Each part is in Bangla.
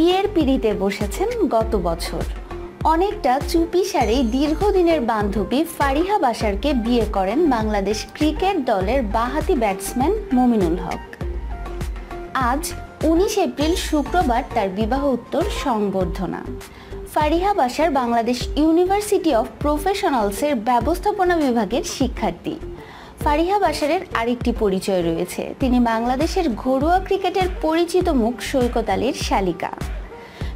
বিয়ের পিঁড়িতে বসেছেন গত বছর। অনেকটা চুপিসারেই দীর্ঘদিনের বান্ধবী ফারিহা বাশারকে বিয়ে করেন বাংলাদেশ ক্রিকেট দলের বাঁহাতি ব্যাটসম্যান মুমিনুল হক। আজ 19 এপ্রিল শুক্রবার তার বিবাহ উত্তর সংবর্ধনা। ফারিহা বাশার বাংলাদেশ ইউনিভার্সিটি অফ প্রফেশনালসের ব্যবস্থাপনা বিভাগের শিক্ষার্থী। ফারিহা বাশারের আরেকটি পরিচয় রয়েছে, তিনি বাংলাদেশের ঘরোয়া ক্রিকেটের পরিচিত মুখ সৈকত আলীর শালিকা।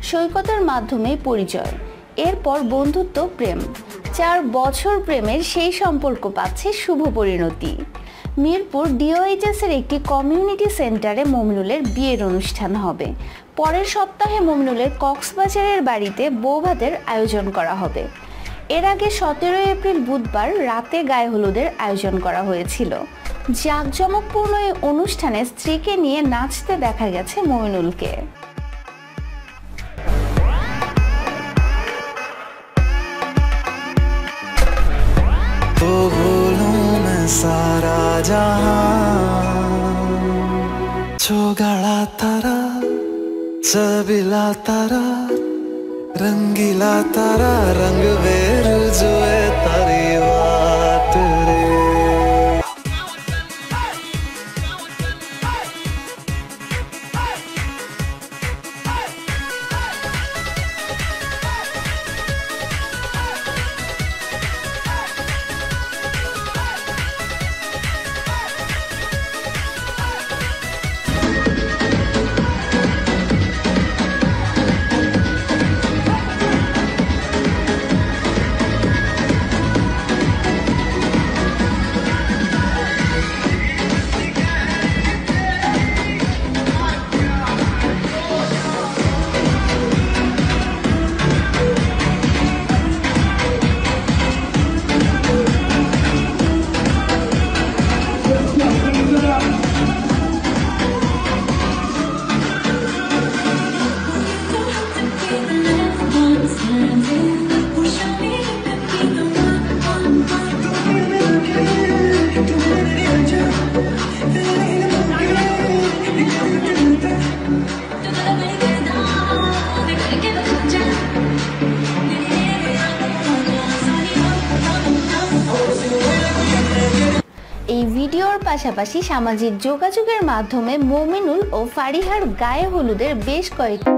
সৈকতের মাধ্যমেই পরিচয়, এরপর বন্ধুত্ব, প্রেম। 4 বছর প্রেমের সেই সম্পর্ক পাচ্ছে শুভ পরিণতি। মিরপুর DOHS এর একটি কমিউনিটি সেন্টারে মুমিনুলের বিয়ের অনুষ্ঠান হবে। পরের সপ্তাহে মুমিনুলের কক্সবাজারের বাড়িতে বৌভাতের আয়োজন করা হবে। এর আগে 17 এপ্রিল বুধবার রাতে গায়ে হলুদের আয়োজন করা হয়েছিল। জাঁকজমকপূর্ণ এই অনুষ্ঠানে স্ত্রীকে নিয়ে নাচতে দেখা গেছে মুমিনুলকে। सारा जहां जो गड़ा तारा चबिला तारा रंगीला तारा रंग बेर जुए तारी बात रे। এই ভিডিওর পাশাপাশি সামাজিক যোগাযোগের মাধ্যমে মুমিনুল ও ফারিহার গায়ে হলুদের বেশ কয়েকটি